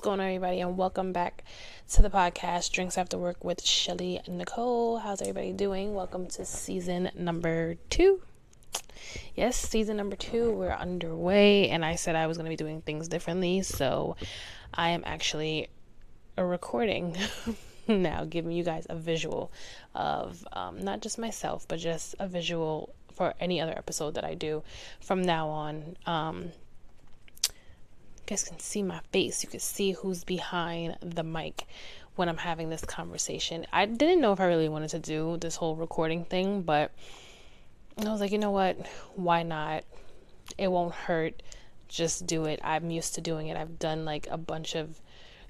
going on, everybody, and welcome back to the podcast Drinks After Work with Shelly and Nicole. How's everybody doing? Welcome to season number 2. Yes, season number 2. We're underway, and I said I was going to be doing things differently, so I am actually recording now, giving you guys a visual of not just myself, but just a visual for any other episode that I do from now on. You guys can see my face. You can see who's behind the mic when I'm having this conversation. I didn't know if I really wanted to do this whole recording thing, but I was like, you know what? Why not? It won't hurt. Just do it. I'm used to doing it. I've done like a bunch of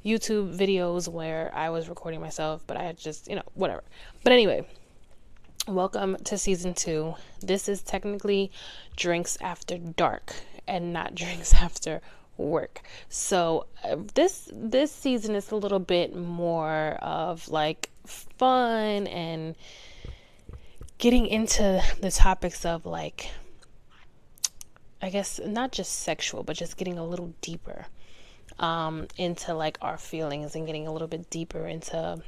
YouTube videos where I was recording myself, but I had just, whatever. But anyway, welcome to season 2. This is technically Drinks After Dark and not Drinks After Work. So this season is a little bit more of like fun and getting into the topics of like, I guess not just sexual, but just getting a little deeper into like our feelings and getting a little bit deeper into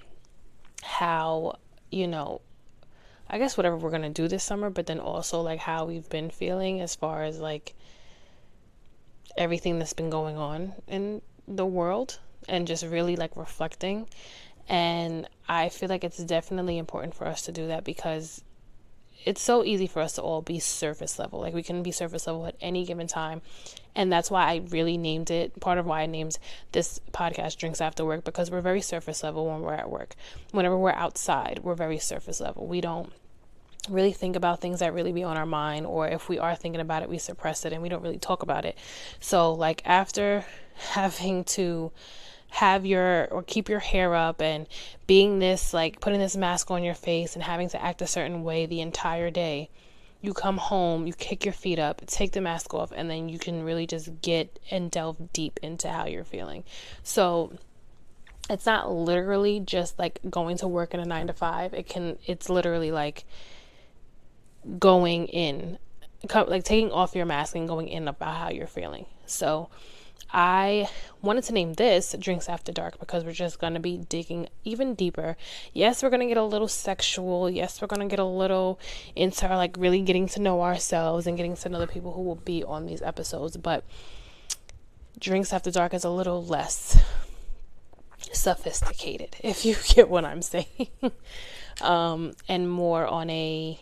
how, I guess whatever we're going to do this summer, but then also like how we've been feeling as far as like everything that's been going on in the world and just really like reflecting. And I feel like it's definitely important for us to do that because it's so easy for us to all be surface level. Like we can be surface level at any given time. And that's why I really named it, part of why I named this podcast Drinks After Work, because we're very surface level when we're at work. Whenever we're outside, we're very surface level. We don't really think about things that really be on our mind, or if we are thinking about it, we suppress it and we don't really talk about it. So like after having to keep your hair up and being this, like putting this mask on your face and having to act a certain way the entire day, you come home, you kick your feet up, take the mask off, and then you can really just get and delve deep into how you're feeling. So it's not literally just like going to work in a 9 to 5. It's literally like going in, like taking off your mask and going in about how you're feeling. So I wanted to name this Drinks After Dark because we're just going to be digging even deeper. Yes, we're going to get a little sexual. Yes, we're going to get a little into our, like really getting to know ourselves and getting to know the people who will be on these episodes. But Drinks After Dark is a little less sophisticated, if you get what I'm saying. And more on a,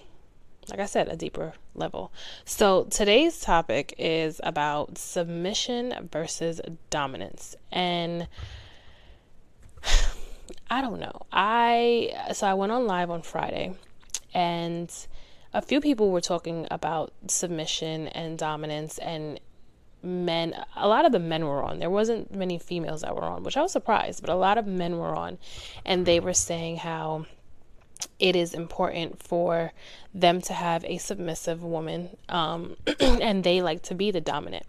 like I said, a deeper level. So today's topic is about submission versus dominance. And I don't know. I went on live on Friday and a few people were talking about submission and dominance, and men, a lot of the men were on. There wasn't many females that were on, which I was surprised, but a lot of men were on, and they were saying how it is important for them to have a submissive woman, and they like to be the dominant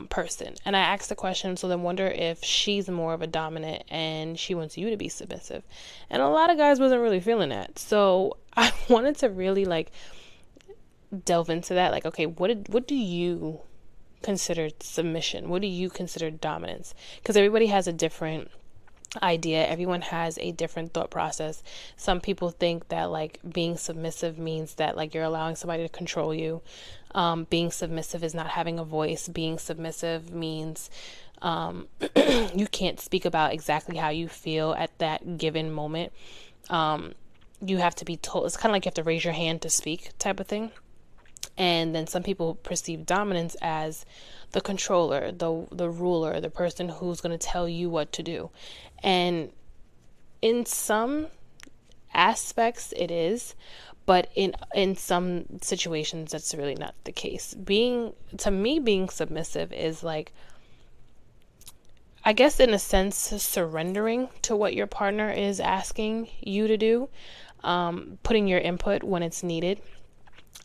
person. And I asked the question, so then wonder if she's more of a dominant and she wants you to be submissive. And a lot of guys wasn't really feeling that. So I wanted to really like delve into that. Like, okay, what do you consider submission? What do you consider dominance? Because everybody has a different idea. Everyone has a different thought process. Some people think that like being submissive means that like you're allowing somebody to control you. Being submissive is not having a voice. Being submissive means you can't speak about exactly how you feel at that given moment. You have to be told. It's kind of like you have to raise your hand to speak type of thing. And then some people perceive dominance as the controller, the ruler, the person who's going to tell you what to do. And in some aspects it is, but in some situations that's really not the case. Being submissive is like, I guess in a sense, surrendering to what your partner is asking you to do, putting your input when it's needed,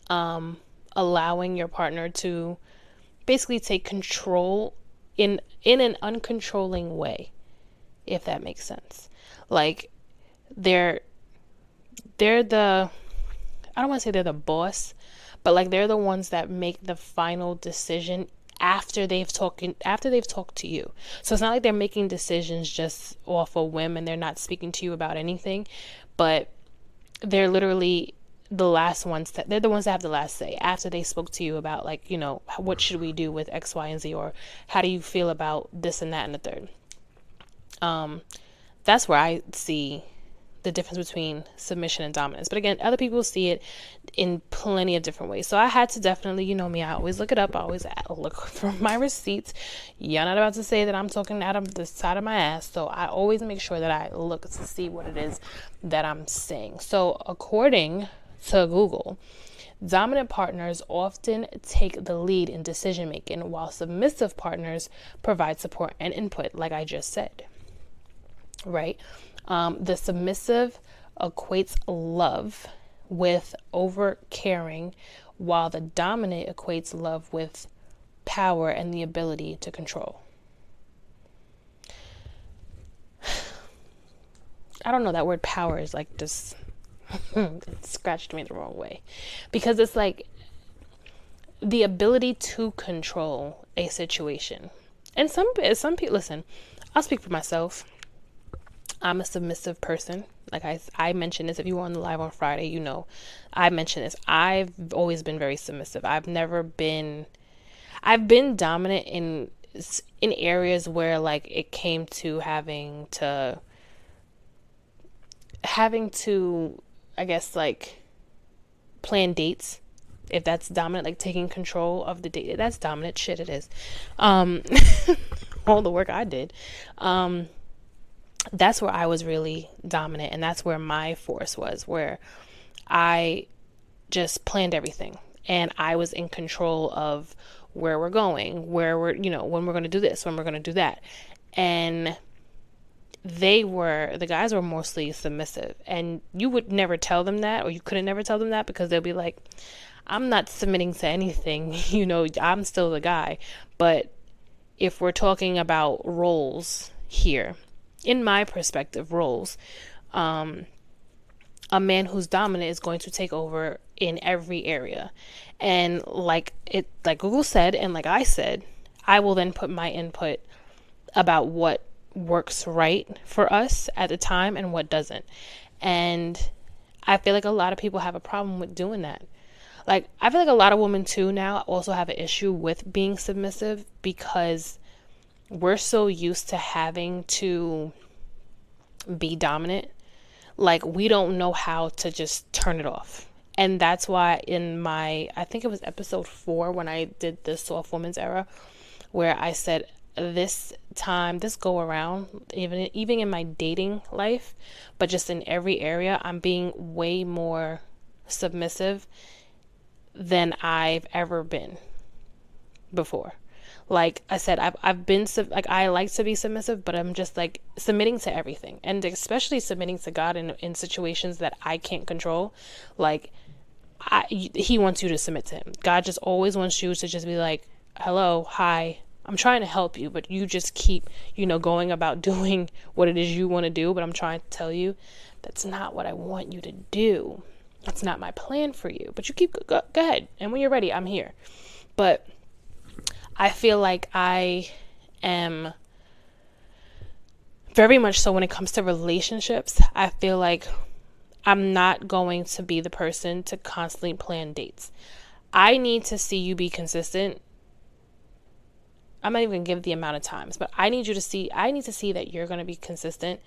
allowing your partner to basically take control in an uncontrolling way, if that makes sense. Like they're the, I don't want to say they're the boss, but like they're the ones that make the final decision after they've talked to you. So it's not like they're making decisions just off a whim and they're not speaking to you about anything, but they're literally the last ones they're the ones that have the last say after they spoke to you about, like, what should we do with X, Y, and Z, or how do you feel about this and that and the third. That's where I see the difference between submission and dominance. But again, other people see it in plenty of different ways. So I had to definitely, me, I always look it up. I always look for my receipts. You're not about to say that I'm talking out of the side of my ass. So I always make sure that I look to see what it is that I'm saying. So according to Google, dominant partners often take the lead in decision making, while submissive partners provide support and input, like I just said. Right? The submissive equates love with over caring, while the dominant equates love with power and the ability to control. I don't know, that word power is like just it scratched me the wrong way, because it's like the ability to control a situation. And some people, listen, I'll speak for myself. I'm a submissive person. Like I mentioned this, if you were on the live on Friday, I mentioned this. I've always been very submissive. I've been dominant in areas where, like, it came to having to, I guess, like, plan dates. If that's dominant, like taking control of the date, that's dominant. Shit, it is. All the work I did. That's where I was really dominant, and that's where my force was, where I just planned everything and I was in control of where we're going, where we're, when we're going to do this, when we're going to do that. And the guys were mostly submissive, and you would never tell them that, or you couldn't never tell them that, because they'll be like, I'm not submitting to anything, I'm still the guy. But if we're talking about roles here, in my perspective, roles, a man who's dominant is going to take over in every area. And like Google said, and like I said, I will then put my input about what works right for us at the time and what doesn't. And I feel like a lot of people have a problem with doing that. Like, I feel like a lot of women too now also have an issue with being submissive, because we're so used to having to be dominant. Like, we don't know how to just turn it off. And that's why in I think it was episode 4, when I did the soft woman's era, where I said this go around, even in my dating life, but just in every area, I'm being way more submissive than I've ever been before. Like I said, I've been I like to be submissive, but I'm just like submitting to everything, and especially submitting to God in situations that I can't control. Like, He wants you to submit to Him. God just always wants you to just be like, hello, hi, I'm trying to help you, but you just keep, going about doing what it is you want to do. But I'm trying to tell you, that's not what I want you to do. That's not my plan for you. But you keep, go ahead. And when you're ready, I'm here. But I feel like I am very much so when it comes to relationships. I feel like I'm not going to be the person to constantly plan dates. I need to see you be consistent. I'm not even going to give the amount of times, but I need to see that you're going to be consistent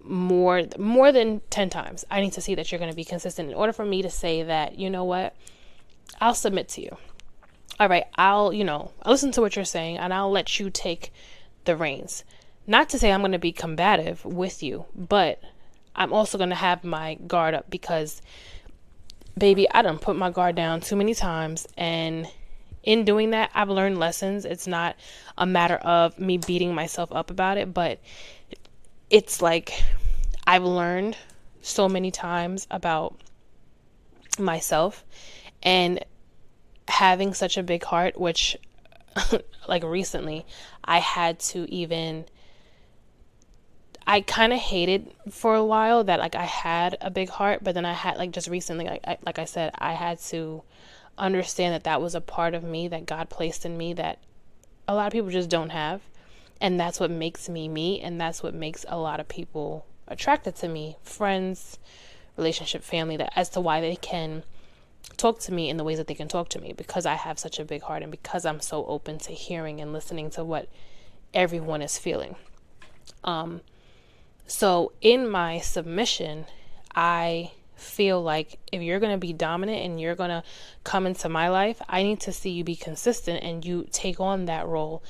more than 10 times. I need to see that you're going to be consistent in order for me to say that, you know what, I'll submit to you. All right, I'll listen to what you're saying, and I'll let you take the reins. Not to say I'm going to be combative with you, but I'm also going to have my guard up, because, baby, I done put my guard down too many times, and in doing that, I've learned lessons. It's not a matter of me beating myself up about it, but it's like I've learned so many times about myself, and having such a big heart, which like recently I kind of hated for a while that like I had a big heart, but then I had, like, just recently, like I said, I had to understand that was a part of me that God placed in me that a lot of people just don't have. And that's what makes me me, and that's what makes a lot of people attracted to me, friends, relationship, family, that as to why they can talk to me in the ways that they can talk to me, because I have such a big heart and because I'm so open to hearing and listening to what everyone is feeling. So in my submission, I feel like if you're going to be dominant and you're going to come into my life, I need to see you be consistent and you take on that role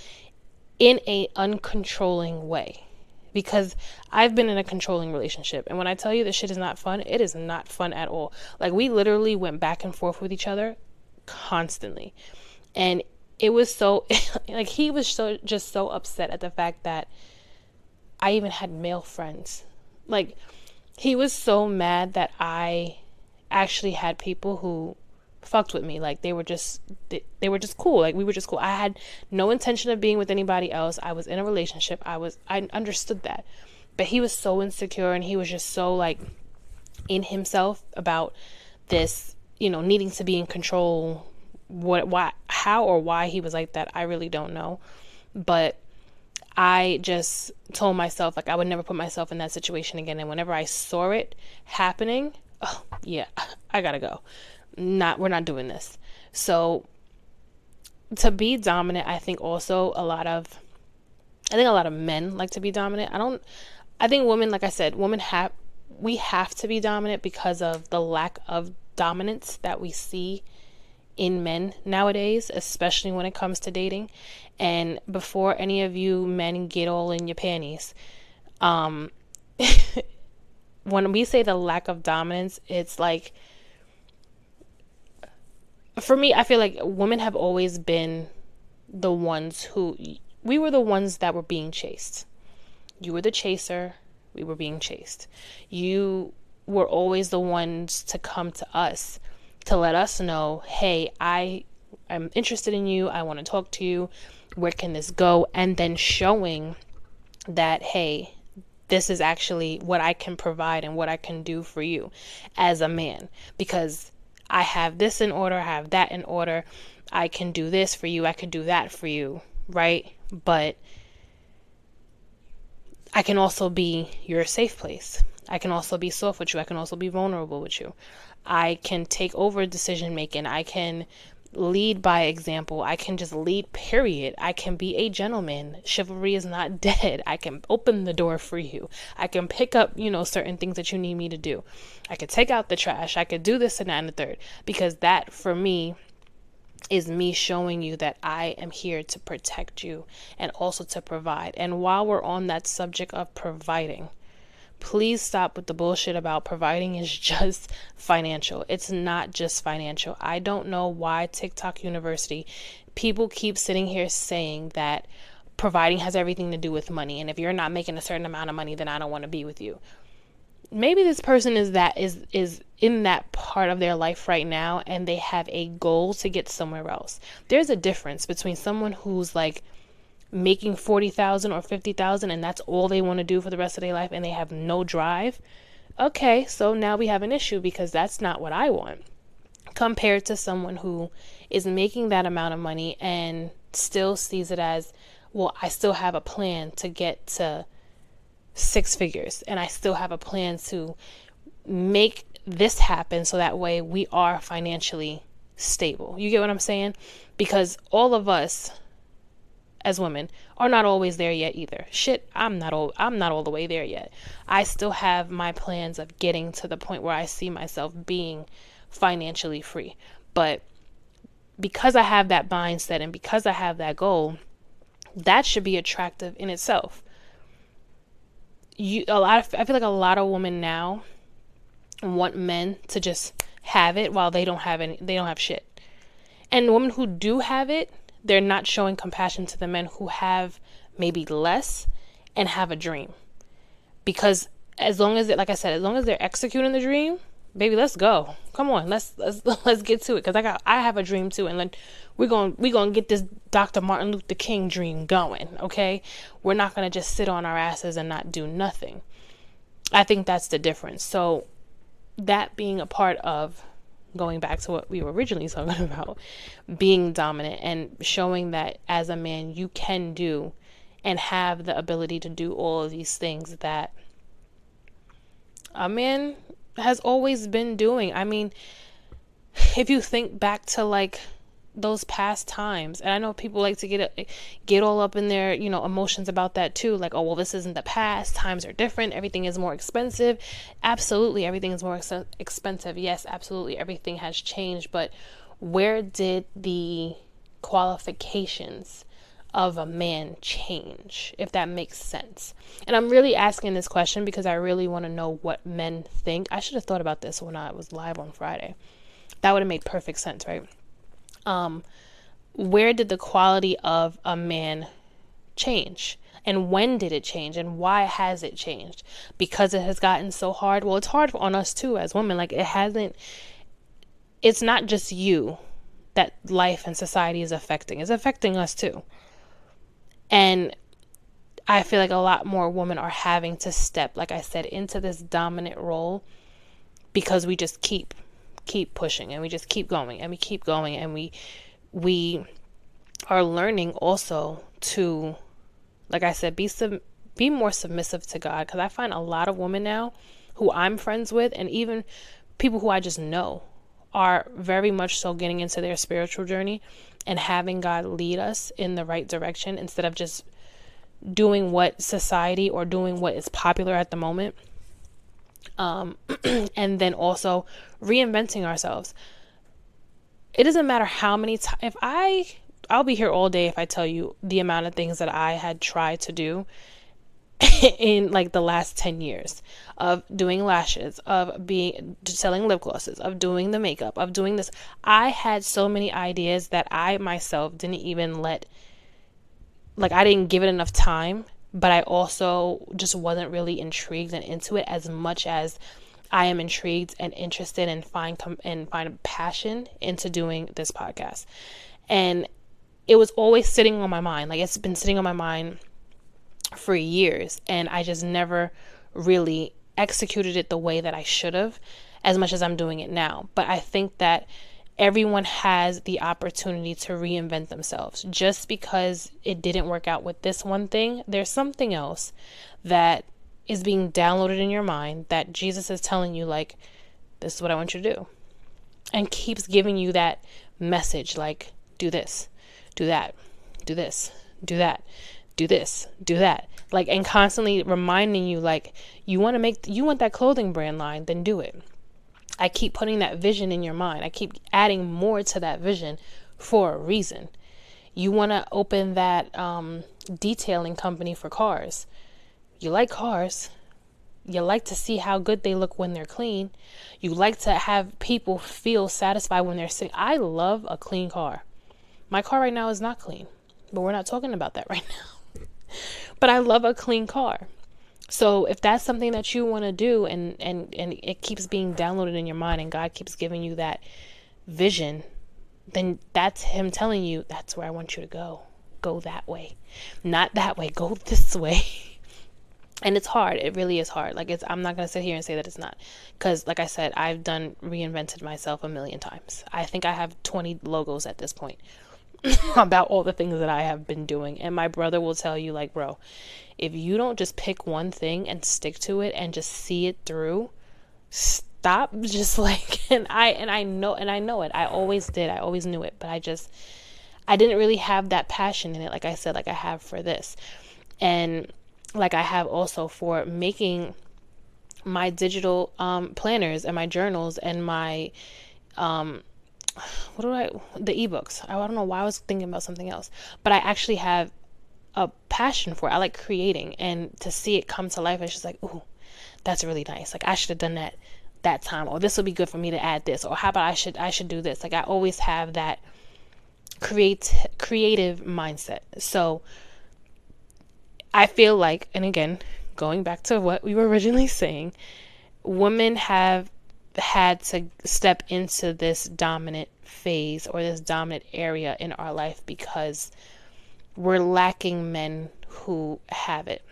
in a uncontrolling way. Because I've been in a controlling relationship, and when I tell you this shit is not fun, it is not fun at all. Like, we literally went back and forth with each other constantly. And it was so like, he was so upset at the fact that I even had male friends. Like, he was so mad that I actually had people who fucked with me. Like, they were just cool. Like, we were just cool. I had no intention of being with anybody else. I was in a relationship. I understood that. But he was so insecure, and he was just so, like, in himself about this, needing to be in control. How or why he was like that, I really don't know. But I just told myself, like, I would never put myself in that situation again. And whenever I saw it happening, oh yeah, I gotta go. We're not doing this. So to be dominant, I think also a lot of men like to be dominant. I think women, like I said, we have to be dominant because of the lack of dominance that we see in men nowadays, especially when it comes to dating. And before any of you men get all in your panties, when we say the lack of dominance, it's like, for me, I feel like women have always been the ones we were the ones that were being chased. You were the chaser, we were being chased. You were always the ones to come to us to let us know, hey, I'm interested in you, I want to talk to you, where can this go? And then showing that, hey, this is actually what I can provide and what I can do for you as a man, because I have this in order, I have that in order, I can do this for you, I can do that for you, right? But I can also be your safe place. I can also be soft with you. I can also be vulnerable with you. I can take over decision making. I can lead by example. I can just lead, period. I can be a gentleman. Chivalry is not dead. I can open the door for you. I can pick up, certain things that you need me to do. I could take out the trash. I could do this and that and the third. Because that, for me, is me showing you that I am here to protect you and also to provide. And while we're on that subject of providing, please stop with the bullshit about providing is just financial. It's not just financial. I don't know why TikTok University, people keep sitting here saying that providing has everything to do with money. And if you're not making a certain amount of money, then I don't want to be with you. Maybe this person is in that part of their life right now, and they have a goal to get somewhere else. There's a difference between someone who's like making 40,000 or 50,000 and that's all they want to do for the rest of their life and they have no drive. Okay, so now we have an issue because that's not what I want. Compared to someone who is making that amount of money and still sees it as, well, I still have a plan to get to 6 figures and I still have a plan to make this happen so that way we are financially stable. You get what I'm saying? Because all of us as women are not always there yet either. Shit, I'm not all the way there yet. I still have my plans of getting to the point where I see myself being financially free. But because I have that mindset and because I have that goal, that should be attractive in itself. I feel like a lot of women now want men to just have it while they don't have shit. And women who do have it, they're not showing compassion to the men who have maybe less and have a dream. Because as long as they're executing the dream, baby, let's go. Come on, let's get to it. Because I have a dream too, and we're gonna get this Dr. Martin Luther King dream going. Okay, we're not gonna just sit on our asses and not do nothing. I think that's the difference. So that being a part of going back to what we were originally talking about, being dominant and showing that as a man you can do and have the ability to do all of these things that a man has always been doing. I mean, if you think back to like those past times, and I know people like to get all up in their, emotions about that too, like, oh well, this isn't the past, times are different, everything is more expensive. Absolutely, everything is more expensive. Yes, absolutely, everything has changed, but where did the qualifications of a man change, if that makes sense? And I'm really asking this question because I really want to know what men think. I should have thought about this when I was live on Friday. That would have made perfect sense, right? Where did the quality of a man change? And when did it change? And why has it changed? Because it has gotten so hard. Well, it's hard on us too as women. Like it's not just you that life and society is affecting. It's affecting us too. And I feel like a lot more women are having to step, like I said, into this dominant role because we just keep pushing and we just keep going and we keep going, and we are learning also to, like I said, be more submissive to God, because I find a lot of women now who I'm friends with, and even people who I just know, are very much so getting into their spiritual journey and having God lead us in the right direction instead of just doing what society or doing what is popular at the moment. And then also reinventing ourselves. It doesn't matter how many times, I'll be here all day if I tell you the amount of things that I had tried to do in like the last 10 years of doing lashes, of selling lip glosses, of doing the makeup, of doing this. I had so many ideas that I myself didn't even I didn't give it enough time, but I also just wasn't really intrigued and into it as much as I am intrigued and interested and find passion into doing this podcast. And it was always sitting on my mind. Like, it's been sitting on my mind for years, and I just never really executed it the way that I should have, as much as I'm doing it now. But I think that everyone has the opportunity to reinvent themselves. Just because it didn't work out with this one thing, there's something else that is being downloaded in your mind that Jesus is telling you, like, this is what I want you to do, and keeps giving you that message, like, do this, do that, do this, do that, do this, do that, like, and constantly reminding you, like, you want that clothing brand line, then do it. I keep putting that vision in your mind. I keep adding more to that vision for a reason. You want to open that detailing company for cars. You like cars. You like to see how good they look when they're clean. You like to have people feel satisfied when they're sitting. I love a clean car. My car right now is not clean, but we're not talking about that right now. But I love a clean car. So if that's something that you want to do, and it keeps being downloaded in your mind, and God keeps giving you that vision, then that's him telling you, that's where I want you to go. Go that way. Not that way. Go this way. And it's hard. It really is hard. Like, I'm not going to sit here and say that it's not. Because, like I said, I've reinvented myself a million times. I think I have 20 logos at this point about all the things that I have been doing. And my brother will tell you, like, bro, if you don't just pick one thing and stick to it and just see it through, stop just like, and I know it. I always did. I always knew it. But I didn't really have that passion in it. Like I said, like I have for this. And like I have also for making my digital planners and my journals and my the ebooks. I don't know why I was thinking about something else, but I actually have a passion for it. I like creating, and to see it come to life, it's just like, ooh, that's really nice. Like, I should have done that time, or this would be good for me to add this, or how about I should do this. Like, I always have that creative mindset. So I feel like, and again, going back to what we were originally saying, women have had to step into this dominant phase or this dominant area in our life because we're lacking men who have it.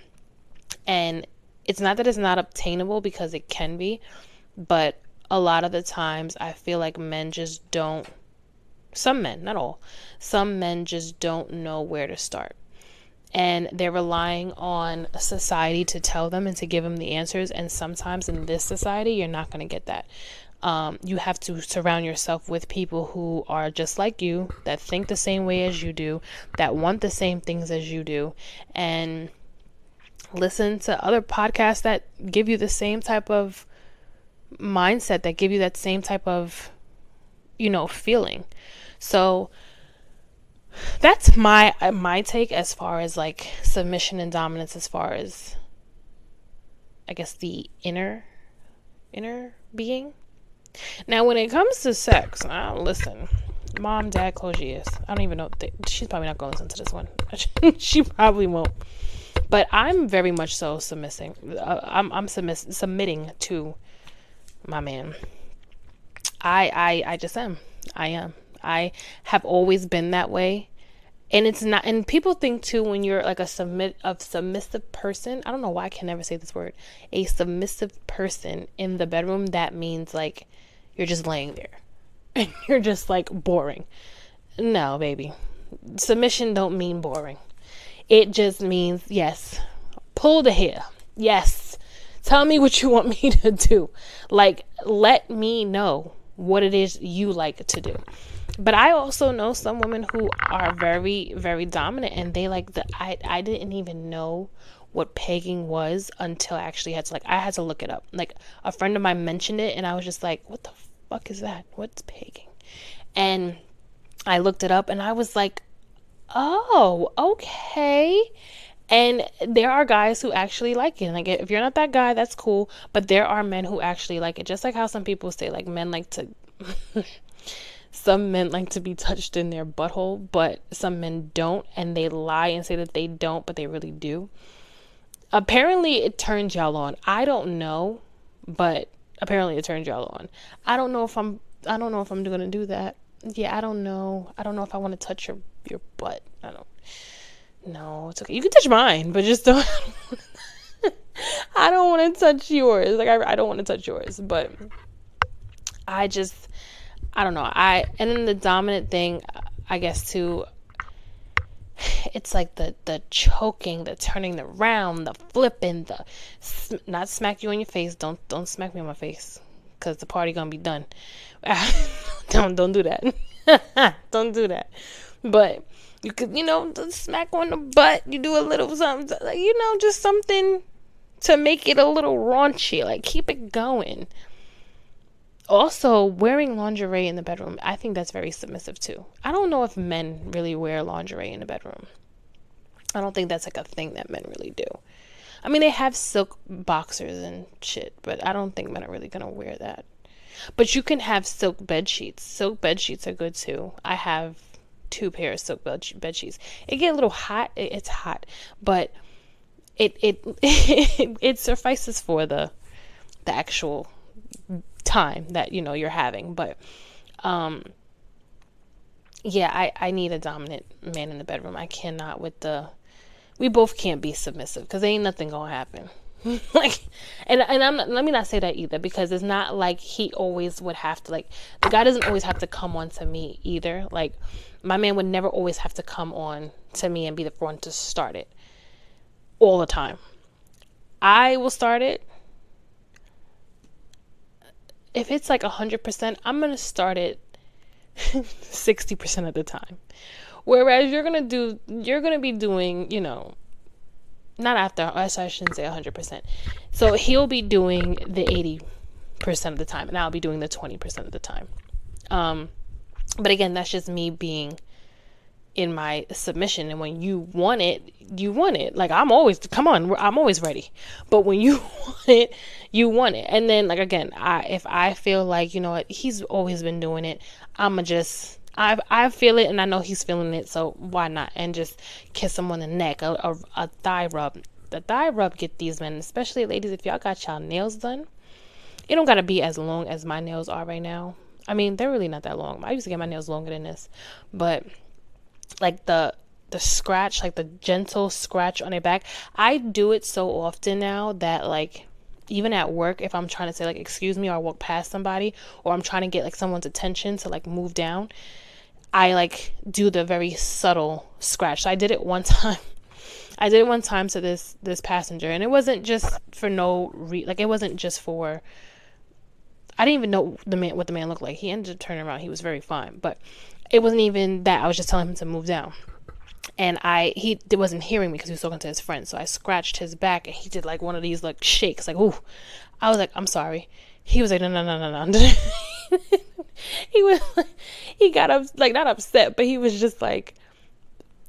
And it's not that it's not obtainable, because it can be, but a lot of the times I feel like men just don't, some men, not all, some men just don't know where to start. And they're relying on society to tell them and to give them the answers. And sometimes in this society, you're not going to get that. You have to surround yourself with people who are just like you, that think the same way as you do, that want the same things as you do, and listen to other podcasts that give you the same type of mindset, that give you that same type of, feeling. So that's my take as far as like submission and dominance, as far as I guess the inner being. Now when it comes to sex, listen, mom, dad, close your ears. I don't even know, she's probably not going to listen to this one. She probably won't. But I'm very much so submitting. I'm submitting to my man. I just am. I am. I have always been that way. And it's not, and people think too, when you're like a submissive person, I don't know why I can never say this word, a submissive person in the bedroom, that means like you're just laying there and you're just like boring. No, baby. Submission don't mean boring. It just means, yes, pull the hair. Yes. Tell me what you want me to do. Like, let me know what it is you like to do. But I also know some women who are very, very dominant, and they like I didn't even know what pegging was until I actually I had to look it up. Like, a friend of mine mentioned it, and I was just like, what the fuck is that? What's pegging? And I looked it up, and I was like, oh, okay. And there are guys who actually like it. Like, if you're not that guy, that's cool. But there are men who actually like it. Just like how some people say, like, men like to... Some men like to be touched in their butthole, but some men don't, and they lie and say that they don't, but they really do. Apparently, it turns y'all on. I don't know, but apparently it turns y'all on. I don't know if I'm gonna do that. Yeah, I don't know. I don't know if I want to touch your butt. No, it's okay. You can touch mine, but just don't. I don't want to touch yours. Like, I don't want to touch yours, but I don't know. And then the dominant thing, I guess too, it's like the choking, the turning around, the flipping, not smack you on your face. Don't smack me on my face, because the party gonna be done. Don't do that. Don't do that. But you could, smack on the butt. You do a little something, like, just something to make it a little raunchy. Like, keep it going. Also, wearing lingerie in the bedroom, I think that's very submissive too. I don't know if men really wear lingerie in the bedroom. I don't think that's like a thing that men really do. I mean, they have silk boxers and shit, but I don't think men are really gonna wear that. But you can have silk bed sheets. Silk bed sheets are good too. I have 2 pairs of silk bed sheets. It get a little hot. It's hot, but it it suffices for the actual time that you're having. But yeah, I need a dominant man in the bedroom. I cannot we both can't be submissive, because ain't nothing gonna happen. Like, and let me not say that either, because it's not like he always would have to, like, the guy doesn't always have to come on to me either. Like, my man would never always have to come on to me and be the one to start it all the time. I will start it. If it's like 100%, I'm going to start it 60% of the time. Whereas you're going to be doing, not after, I shouldn't say 100%. So he'll be doing the 80% of the time, and I'll be doing the 20% of the time. But again, that's just me being in my submission. And when you want it, you want it. Like, I'm always ready. But when you want it, you want it. And then, like, again, if I feel like, he's always been doing it, I feel it, and I know he's feeling it, so why not? And just kiss him on the neck, a thigh rub. The thigh rub get these men, especially ladies, if y'all got y'all nails done. It don't gotta be as long as my nails are right now. I mean, they're really not that long. I used to get my nails longer than this, but like the scratch, like the gentle scratch on their back, I do it so often now that, like, even at work, if I'm trying to say like, excuse me, or I walk past somebody, or I'm trying to get like someone's attention to like move down, I like do the very subtle scratch. So I did it one time. I did it one time to this passenger, and it wasn't just for it wasn't just for, I didn't even know what the man looked like. He ended up turning around. He was very fine, but it wasn't even that. I was just telling him to move down. And he wasn't hearing me because he was talking to his friend. So I scratched his back, and he did like one of these like shakes, like, ooh. I was like, I'm sorry. He was like, no. He got up, like, not upset, but he was just like,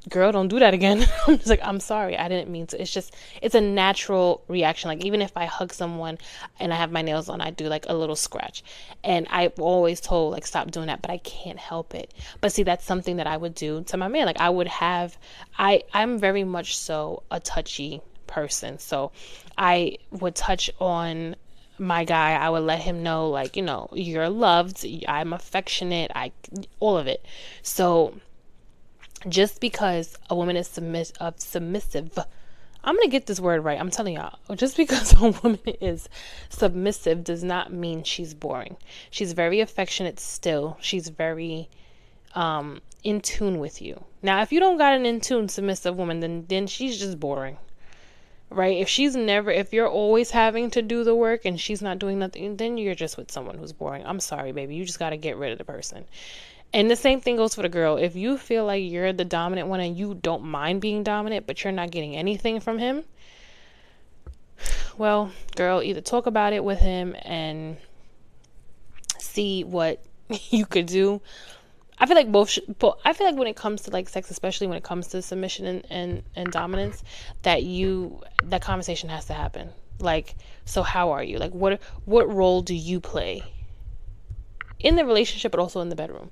girl, don't do that again. I'm just like, I'm sorry, I didn't mean to. It's a natural reaction. Like, even if I hug someone and I have my nails on, I do like a little scratch. And I've always told, like, stop doing that, but I can't help it. But see, that's something that I would do to my man. Like, I'm very much so a touchy person. So I would touch on my guy. I would let him know, like, you're loved, I'm affectionate, all of it. So just because a woman is submissive, I'm going to get this word right. I'm telling y'all, just because a woman is submissive does not mean she's boring. She's very affectionate still. She's very in tune with you. Now, if you don't got an in tune submissive woman, then she's just boring. Right? If you're always having to do the work and she's not doing nothing, then you're just with someone who's boring. I'm sorry, baby. You just got to get rid of the person. And the same thing goes for the girl. If you feel like you're the dominant one and you don't mind being dominant, but you're not getting anything from him, well, girl, either talk about it with him and see what you could do. I feel like I feel like when it comes to like sex, especially when it comes to submission and dominance, that conversation has to happen. Like, so how are you? Like, what role do you play in the relationship, but also in the bedroom?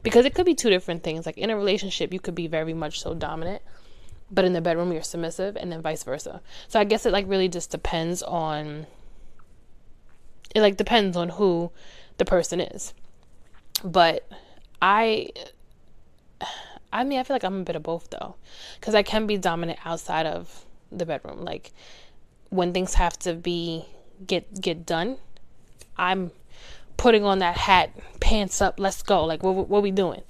Because it could be two different things. Like, in a relationship, you could be very much so dominant, but in the bedroom, you're submissive, and then vice versa. So I guess it like really just depends on who the person is. But I mean, I feel like I'm a bit of both though, because I can be dominant outside of the bedroom. Like, when things have to get done, I'm putting on that hat, pants up, let's go. Like, what we doing?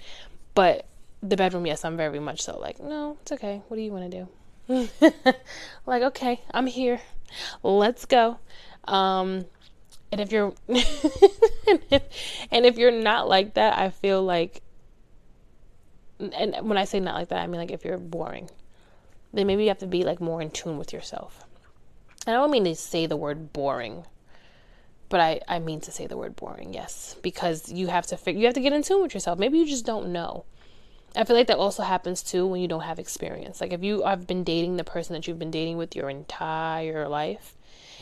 But the bedroom, yes, I'm very much so like, no, it's okay. What do you want to do? Like, okay, I'm here. Let's go. And if you're and if you're not like that, I feel like, and when I say not like that, I mean like if you're boring, then maybe you have to be like more in tune with yourself. And I don't mean to say the word boring, but I mean to say the word boring, yes, because you have to get in tune with yourself. Maybe you just don't know. I feel like that also happens too when you don't have experience. Like, if you have been dating the person that you've been dating with your entire life,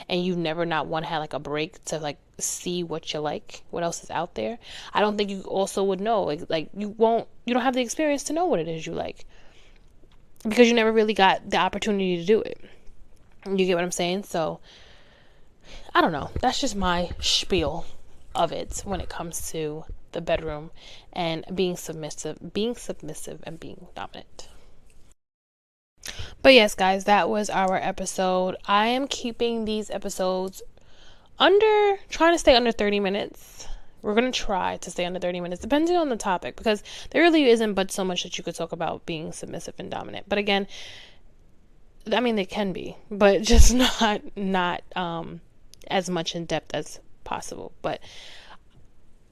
and you've never not one had like a break to like see what you like, what else is out there, I don't think you also would know. Like you don't have the experience to know what it is you like, because you never really got the opportunity to do it. You get what I'm saying? So I don't know. That's just my spiel of it when it comes to the bedroom and being submissive and being dominant. But yes, guys, that was our episode. I am keeping these episodes trying to stay under 30 minutes. We're going to try to stay under 30 minutes, depending on the topic, because there really isn't but so much that you could talk about being submissive and dominant. But again, I mean, they can be, but just not as much in depth as possible. But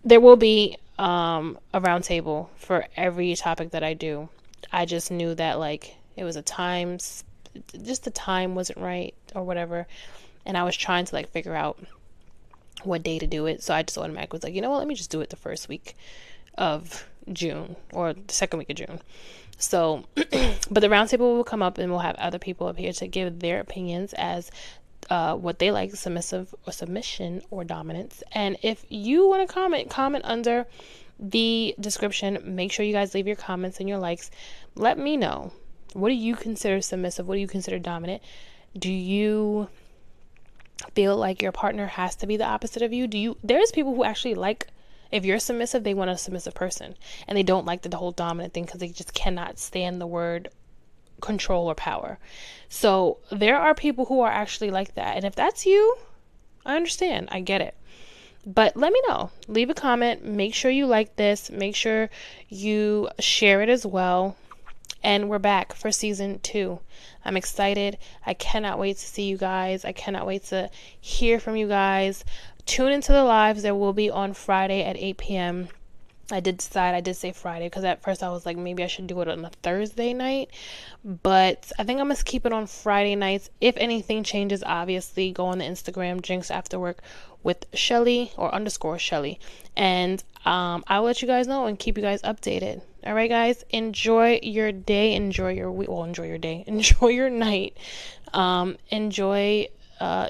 there will be a round table for every topic that I do. I just knew that like it was just the time wasn't right or whatever, and I was trying to like figure out what day to do it. So I just automatically was like, you know what, let me just do it the first week of June or the second week of June. So, but the roundtable will come up and we'll have other people up here to give their opinions as what they like, submissive or submission or dominance. And if you want to comment under the description. Make sure you guys leave your comments and your likes. Let me know. What do you consider submissive? What do you consider dominant? Do you feel like your partner has to be the opposite of you? There's people who actually like, if you're submissive, they want a submissive person, and they don't like the whole dominant thing because they just cannot stand the word control or power. So there are people who are actually like that. And if that's you, I understand. I get it. But let me know. Leave a comment. Make sure you like this. Make sure you share it as well. And we're back for season 2. I'm excited. I cannot wait to see you guys. I cannot wait to hear from you guys. Tune into the lives. There will be on Friday at 8 p.m. I did say Friday because at first I was like, maybe I should do it on a Thursday night. But I think I'm going to keep it on Friday nights. If anything changes, obviously, go on the Instagram, Drinks After Work with Shelly or _Shelly. And I'll let you guys know and keep you guys updated. All right, guys, enjoy your day. Enjoy your week. Well, enjoy your day. Enjoy your night. Enjoy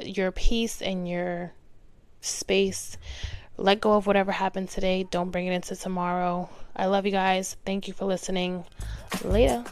your peace and your space. Let go of whatever happened today. Don't bring it into tomorrow. I love you guys. Thank you for listening. Later.